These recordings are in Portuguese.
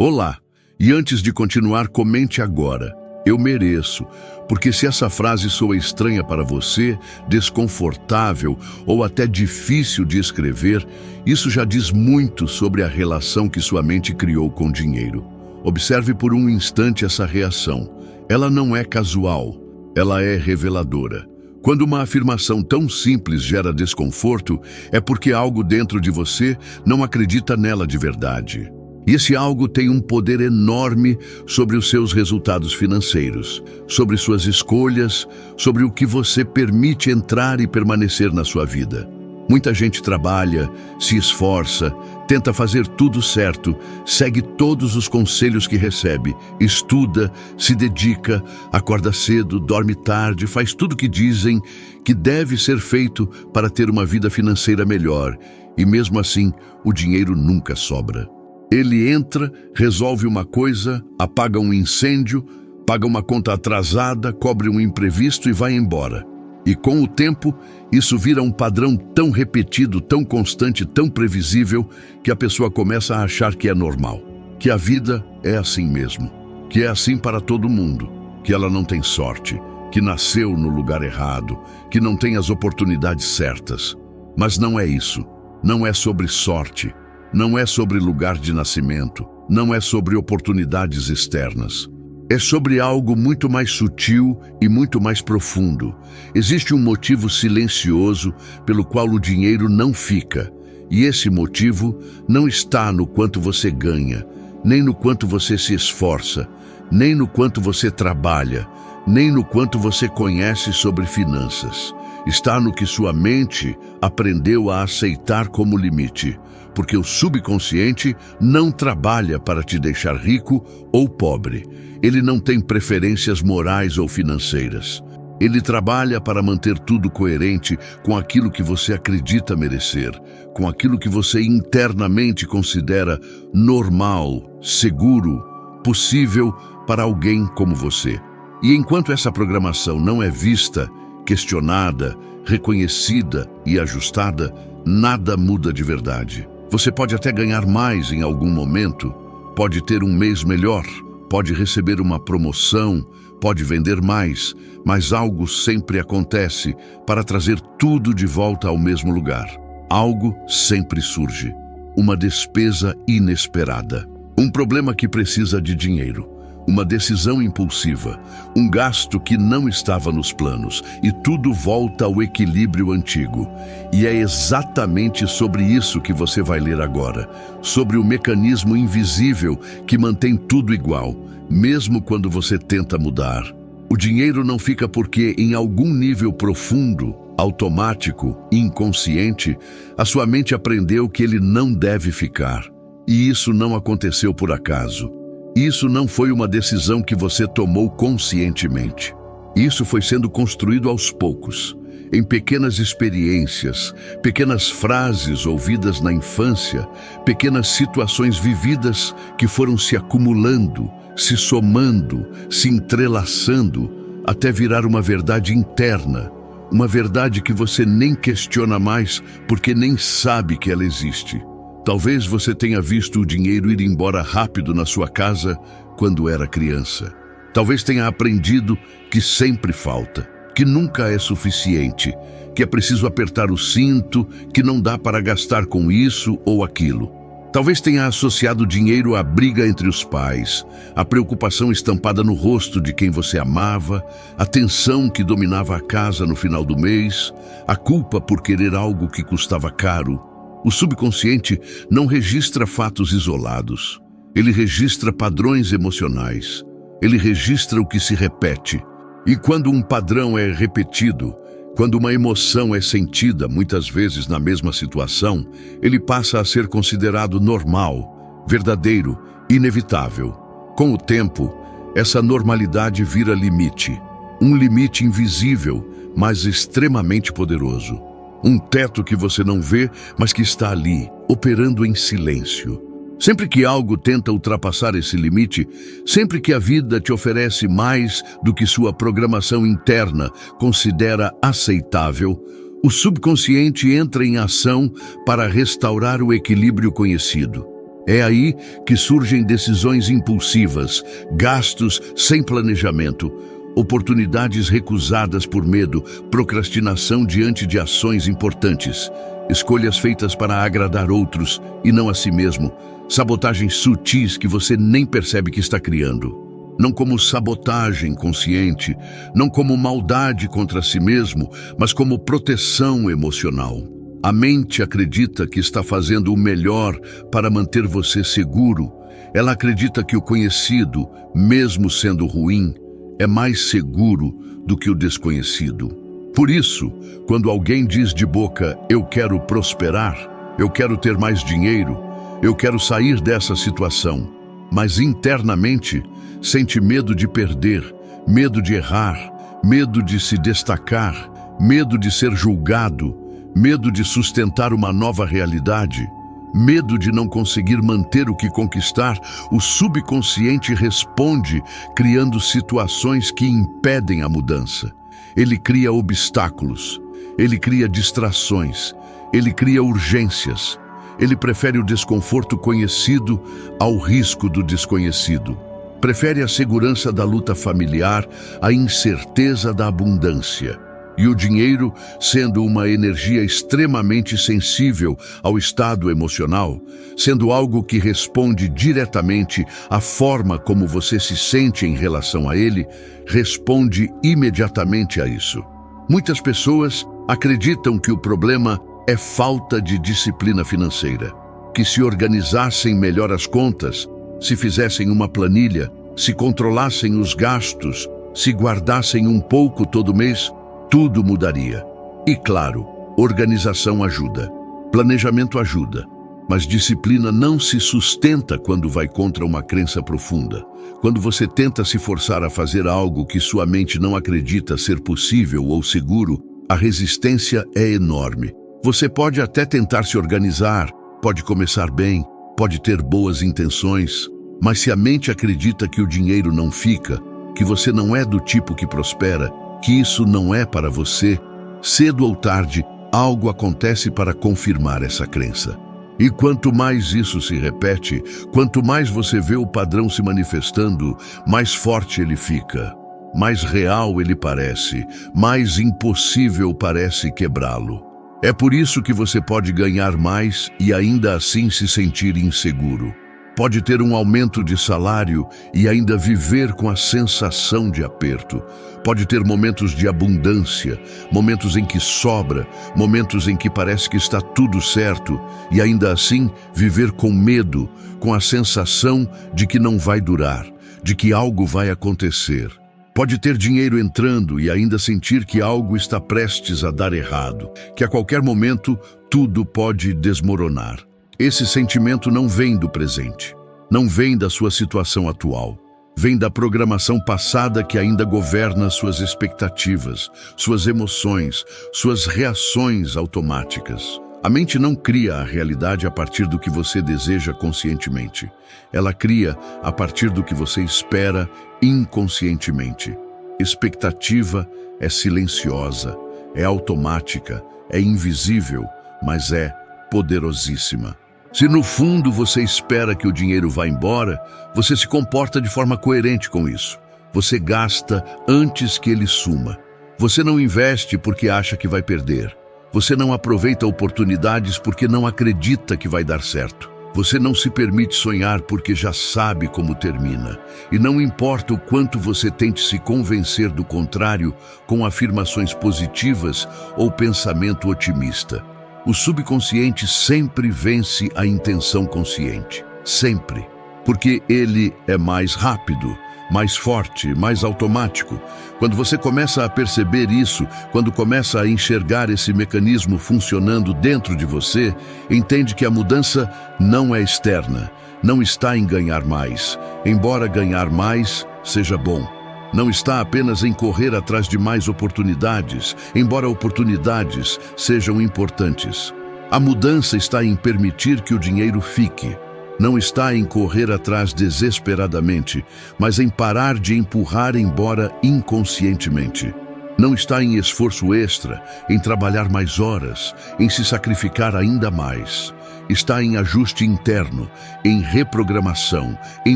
Olá, e antes de continuar, comente agora. Eu mereço, porque se essa frase soa estranha para você, desconfortável ou até difícil de escrever, isso já diz muito sobre a relação que sua mente criou com o dinheiro. Observe por um instante essa reação. Ela não é casual, ela é reveladora. Quando uma afirmação tão simples gera desconforto, é porque algo dentro de você não acredita nela de verdade. E esse algo tem um poder enorme sobre os seus resultados financeiros, sobre suas escolhas, sobre o que você permite entrar e permanecer na sua vida. Muita gente trabalha, se esforça, tenta fazer tudo certo, segue todos os conselhos que recebe, estuda, se dedica, acorda cedo, dorme tarde, faz tudo o que dizem que deve ser feito para ter uma vida financeira melhor. E mesmo assim, o dinheiro nunca sobra. Ele entra, resolve uma coisa, apaga um incêndio, paga uma conta atrasada, cobre um imprevisto e vai embora. E com o tempo, isso vira um padrão tão repetido, tão constante, tão previsível, que a pessoa começa a achar que é normal, que a vida é assim mesmo, que é assim para todo mundo, que ela não tem sorte, que nasceu no lugar errado, que não tem as oportunidades certas. Mas não é isso, não é sobre sorte. Não é sobre lugar de nascimento, não é sobre oportunidades externas. É sobre algo muito mais sutil e muito mais profundo. Existe um motivo silencioso pelo qual o dinheiro não fica. E esse motivo não está no quanto você ganha, nem no quanto você se esforça, nem no quanto você trabalha, nem no quanto você conhece sobre finanças. Está no que sua mente aprendeu a aceitar como limite. Porque o subconsciente não trabalha para te deixar rico ou pobre. Ele não tem preferências morais ou financeiras. Ele trabalha para manter tudo coerente com aquilo que você acredita merecer, com aquilo que você internamente considera normal, seguro, possível para alguém como você. E enquanto essa programação não é vista, questionada, reconhecida e ajustada, nada muda de verdade. Você pode até ganhar mais em algum momento, pode ter um mês melhor, pode receber uma promoção, pode vender mais, mas algo sempre acontece para trazer tudo de volta ao mesmo lugar. Algo sempre surge, uma despesa inesperada, um problema que precisa de dinheiro, uma decisão impulsiva, um gasto que não estava nos planos, e tudo volta ao equilíbrio antigo. E é exatamente sobre isso que você vai ler agora, sobre o mecanismo invisível que mantém tudo igual, mesmo quando você tenta mudar. O dinheiro não fica porque, em algum nível profundo, automático, inconsciente, a sua mente aprendeu que ele não deve ficar. E isso não aconteceu por acaso. Isso não foi uma decisão que você tomou conscientemente. Isso foi sendo construído aos poucos, em pequenas experiências, pequenas frases ouvidas na infância, pequenas situações vividas que foram se acumulando, se somando, se entrelaçando, até virar uma verdade interna, uma verdade que você nem questiona mais porque nem sabe que ela existe. Talvez você tenha visto o dinheiro ir embora rápido na sua casa quando era criança. Talvez tenha aprendido que sempre falta, que nunca é suficiente, que é preciso apertar o cinto, que não dá para gastar com isso ou aquilo. Talvez tenha associado o dinheiro à briga entre os pais, à preocupação estampada no rosto de quem você amava, a tensão que dominava a casa no final do mês, a culpa por querer algo que custava caro. O subconsciente não registra fatos isolados. Ele registra padrões emocionais. Ele registra o que se repete. E quando um padrão é repetido, quando uma emoção é sentida muitas vezes na mesma situação, ele passa a ser considerado normal, verdadeiro, inevitável. Com o tempo, essa normalidade vira limite. Um limite invisível, mas extremamente poderoso. Um teto que você não vê, mas que está ali, operando em silêncio. Sempre que algo tenta ultrapassar esse limite, sempre que a vida te oferece mais do que sua programação interna considera aceitável, o subconsciente entra em ação para restaurar o equilíbrio conhecido. É aí que surgem decisões impulsivas, gastos sem planejamento, oportunidades recusadas por medo, procrastinação diante de ações importantes, escolhas feitas para agradar outros e não a si mesmo, sabotagens sutis que você nem percebe que está criando. Não como sabotagem consciente, não como maldade contra si mesmo, mas como proteção emocional. A mente acredita que está fazendo o melhor para manter você seguro. Ela acredita que o conhecido, mesmo sendo ruim, é mais seguro do que o desconhecido. Por isso, quando alguém diz de boca, eu quero prosperar, eu quero ter mais dinheiro, eu quero sair dessa situação, mas internamente sente medo de perder, medo de errar, medo de se destacar, medo de ser julgado, medo de sustentar uma nova realidade, medo de não conseguir manter o que conquistar, o subconsciente responde criando situações que impedem a mudança. Ele cria obstáculos, ele cria distrações, ele cria urgências. Ele prefere o desconforto conhecido ao risco do desconhecido. Prefere a segurança da luta familiar à incerteza da abundância. E o dinheiro, sendo uma energia extremamente sensível ao estado emocional, sendo algo que responde diretamente à forma como você se sente em relação a ele, responde imediatamente a isso. Muitas pessoas acreditam que o problema é falta de disciplina financeira, que se organizassem melhor as contas, se fizessem uma planilha, se controlassem os gastos, se guardassem um pouco todo mês, tudo mudaria. E claro, organização ajuda, planejamento ajuda, mas disciplina não se sustenta quando vai contra uma crença profunda. Quando você tenta se forçar a fazer algo que sua mente não acredita ser possível ou seguro, a resistência é enorme. Você pode até tentar se organizar, pode começar bem, pode ter boas intenções, mas se a mente acredita que o dinheiro não fica, que você não é do tipo que prospera, que isso não é para você, cedo ou tarde, algo acontece para confirmar essa crença. E quanto mais isso se repete, quanto mais você vê o padrão se manifestando, mais forte ele fica, mais real ele parece, mais impossível parece quebrá-lo. É por isso que você pode ganhar mais e ainda assim se sentir inseguro. Pode ter um aumento de salário e ainda viver com a sensação de aperto. Pode ter momentos de abundância, momentos em que sobra, momentos em que parece que está tudo certo e ainda assim viver com medo, com a sensação de que não vai durar, de que algo vai acontecer. Pode ter dinheiro entrando e ainda sentir que algo está prestes a dar errado, que a qualquer momento tudo pode desmoronar. Esse sentimento não vem do presente, não vem da sua situação atual. Vem da programação passada que ainda governa suas expectativas, suas emoções, suas reações automáticas. A mente não cria a realidade a partir do que você deseja conscientemente. Ela cria a partir do que você espera inconscientemente. Expectativa é silenciosa, é automática, é invisível, mas é poderosíssima. Se no fundo você espera que o dinheiro vá embora, você se comporta de forma coerente com isso. Você gasta antes que ele suma. Você não investe porque acha que vai perder. Você não aproveita oportunidades porque não acredita que vai dar certo. Você não se permite sonhar porque já sabe como termina. E não importa o quanto você tente se convencer do contrário com afirmações positivas ou pensamento otimista. O subconsciente sempre vence a intenção consciente. Sempre. Porque ele é mais rápido, mais forte, mais automático. Quando você começa a perceber isso, quando começa a enxergar esse mecanismo funcionando dentro de você, entende que a mudança não é externa, não está em ganhar mais, embora ganhar mais seja bom. Não está apenas em correr atrás de mais oportunidades, embora oportunidades sejam importantes. A mudança está em permitir que o dinheiro fique. Não está em correr atrás desesperadamente, mas em parar de empurrar embora inconscientemente. Não está em esforço extra, em trabalhar mais horas, em se sacrificar ainda mais. está em ajuste interno, em reprogramação, em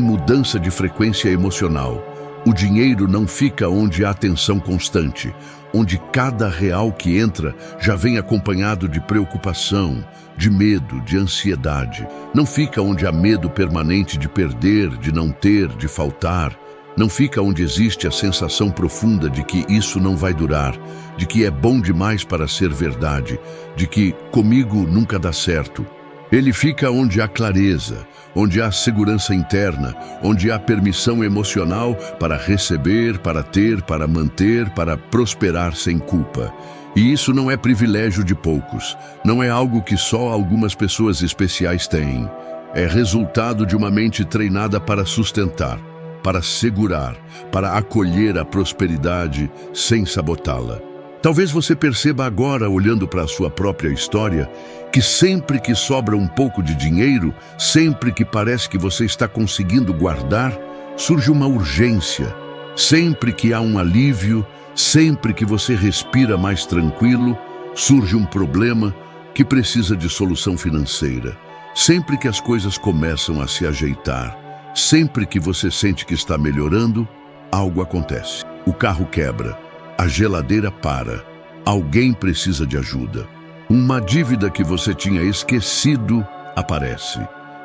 mudança de frequência emocional. O dinheiro não fica onde há tensão constante, onde cada real que entra já vem acompanhado de preocupação, de medo, de ansiedade. Não fica onde há medo permanente de perder, de não ter, de faltar. Não fica onde existe a sensação profunda de que isso não vai durar, de que é bom demais para ser verdade, de que comigo nunca dá certo. Ele fica onde há clareza, onde há segurança interna, onde há permissão emocional para receber, para ter, para manter, para prosperar sem culpa. E isso não é privilégio de poucos, não é algo que só algumas pessoas especiais têm. É resultado de uma mente treinada para sustentar, para segurar, para acolher a prosperidade sem sabotá-la. Talvez você perceba agora, olhando para a sua própria história, que sempre que sobra um pouco de dinheiro, sempre que parece que você está conseguindo guardar, surge uma urgência. Sempre que há um alívio, sempre que você respira mais tranquilo, surge um problema que precisa de solução financeira. Sempre que as coisas começam a se ajeitar, sempre que você sente que está melhorando, algo acontece. O carro quebra. A geladeira para. Alguém precisa de ajuda. Uma dívida que você tinha esquecido aparece.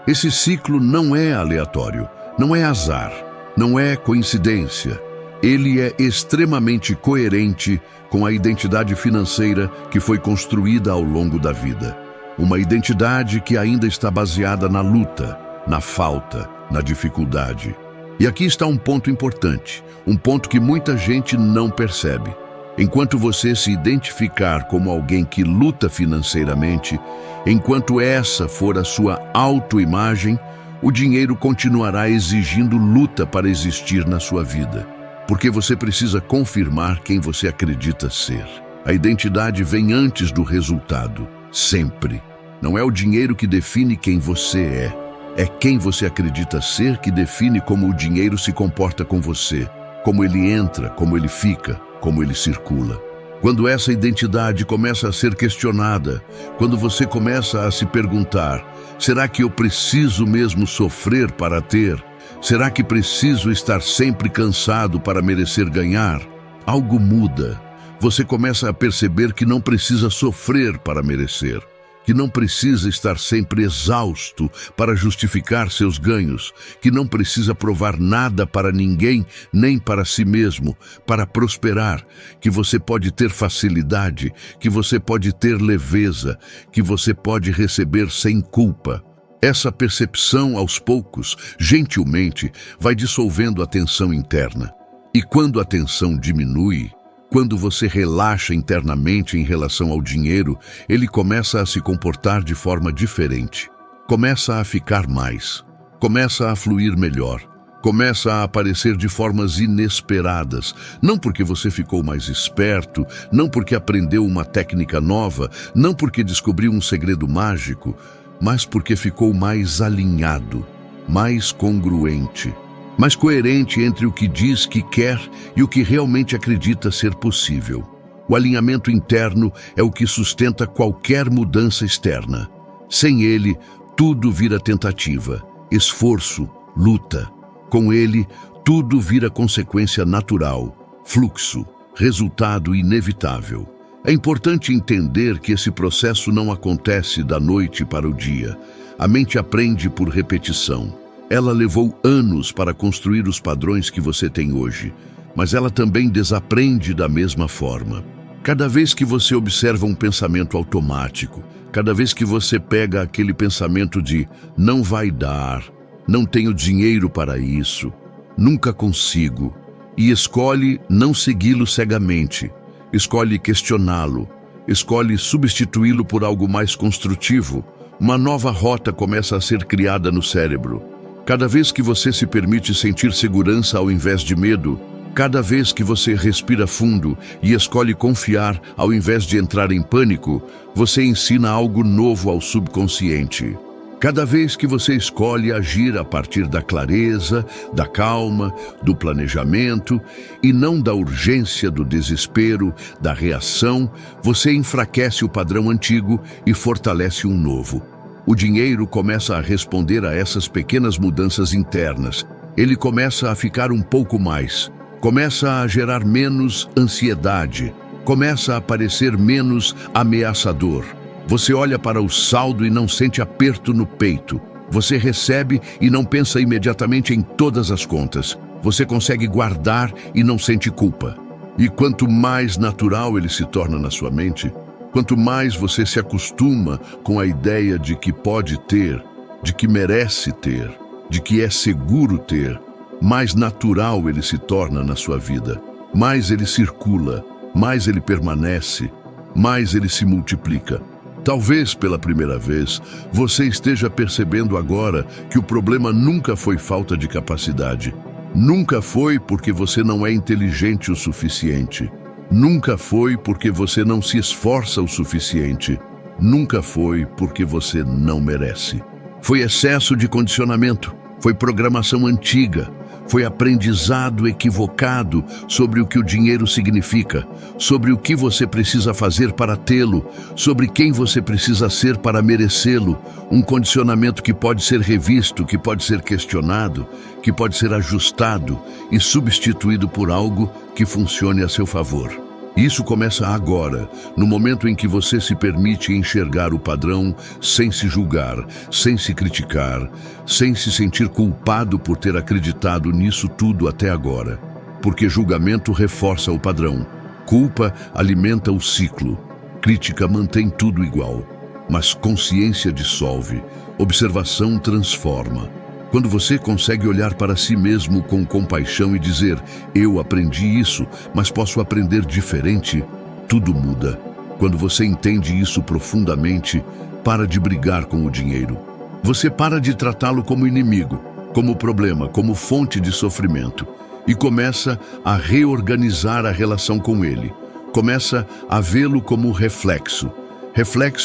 Esse ciclo não é aleatório, não é azar, não é coincidência. Ele é extremamente coerente com a identidade financeira que foi construída ao longo da vida. Uma identidade que ainda está baseada na luta, na falta, na dificuldade. E aqui está um ponto importante, um ponto que muita gente não percebe. Enquanto você se identificar como alguém que luta financeiramente, enquanto essa for a sua autoimagem, o dinheiro continuará exigindo luta para existir na sua vida. Porque você precisa confirmar quem você acredita ser. A identidade vem antes do resultado, sempre. Não é o dinheiro que define quem você é. É quem você acredita ser que define como o dinheiro se comporta com você, como ele entra, como ele fica, como ele circula. Quando essa identidade começa a ser questionada, quando você começa a se perguntar, será que eu preciso mesmo sofrer para ter? Será que preciso estar sempre cansado para merecer ganhar? Algo muda. Você começa a perceber que não precisa sofrer para merecer. Que não precisa estar sempre exausto para justificar seus ganhos, que não precisa provar nada para ninguém, nem para si mesmo, para prosperar, que você pode ter facilidade, que você pode ter leveza, que você pode receber sem culpa. Essa percepção, aos poucos, gentilmente, vai dissolvendo a tensão interna. E quando a tensão diminui, quando você relaxa internamente em relação ao dinheiro, ele começa a se comportar de forma diferente. Começa a ficar mais. Começa a fluir melhor. Começa a aparecer de formas inesperadas. Não porque você ficou mais esperto, não porque aprendeu uma técnica nova, não porque descobriu um segredo mágico, mas porque ficou mais alinhado, mais congruente. Mais coerente entre o que diz que quer e o que realmente acredita ser possível. O alinhamento interno é o que sustenta qualquer mudança externa. Sem ele, tudo vira tentativa, esforço, luta. Com ele, tudo vira consequência natural, fluxo, resultado inevitável. É importante entender que esse processo não acontece da noite para o dia. A mente aprende por repetição. Ela levou anos para construir os padrões que você tem hoje, mas ela também desaprende da mesma forma. Cada vez que você observa um pensamento automático, cada vez que você pega aquele pensamento de não vai dar, não tenho dinheiro para isso, nunca consigo, e escolhe não segui-lo cegamente, escolhe questioná-lo, escolhe substituí-lo por algo mais construtivo, uma nova rota começa a ser criada no cérebro. Cada vez que você se permite sentir segurança ao invés de medo, cada vez que você respira fundo e escolhe confiar ao invés de entrar em pânico, você ensina algo novo ao subconsciente. Cada vez que você escolhe agir a partir da clareza, da calma, do planejamento e não da urgência, do desespero, da reação, você enfraquece o padrão antigo e fortalece um novo. O dinheiro começa a responder a essas pequenas mudanças internas. Ele começa a ficar um pouco mais, começa a gerar menos ansiedade, começa a parecer menos ameaçador. Você olha para o saldo e não sente aperto no peito. Você recebe e não pensa imediatamente em todas as contas. Você consegue guardar e não sente culpa. E quanto mais natural ele se torna na sua mente, quanto mais você se acostuma com a ideia de que pode ter, de que merece ter, de que é seguro ter, mais natural ele se torna na sua vida. Mais ele circula, mais ele permanece, mais ele se multiplica. Talvez pela primeira vez, você esteja percebendo agora que o problema nunca foi falta de capacidade. Nunca foi porque você não é inteligente o suficiente. Nunca foi porque você não se esforça o suficiente. Nunca foi porque você não merece. Foi excesso de condicionamento, foi programação antiga, foi aprendizado equivocado sobre o que o dinheiro significa, sobre o que você precisa fazer para tê-lo, sobre quem você precisa ser para merecê-lo, um condicionamento que pode ser revisto, que pode ser questionado, que pode ser ajustado e substituído por algo que funcione a seu favor. Isso começa agora, no momento em que você se permite enxergar o padrão sem se julgar, sem se criticar, sem se sentir culpado por ter acreditado nisso tudo até agora. Porque julgamento reforça o padrão, culpa alimenta o ciclo, crítica mantém tudo igual, mas consciência dissolve, observação transforma. Quando você consegue olhar para si mesmo com compaixão e dizer, eu aprendi isso, mas posso aprender diferente, tudo muda. Quando você entende isso profundamente, para de brigar com o dinheiro. Você para de tratá-lo como inimigo, como problema, como fonte de sofrimento, e começa a reorganizar a relação com ele. Começa a vê-lo como reflexo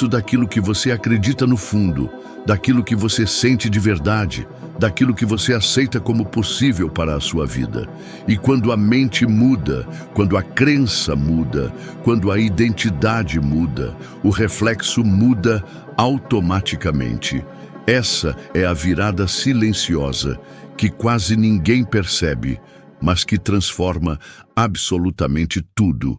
daquilo que você acredita no fundo, daquilo que você sente de verdade, daquilo que você aceita como possível para a sua vida. E quando a mente muda, quando a crença muda, quando a identidade muda, o reflexo muda automaticamente. Essa é a virada silenciosa que quase ninguém percebe, mas que transforma absolutamente tudo.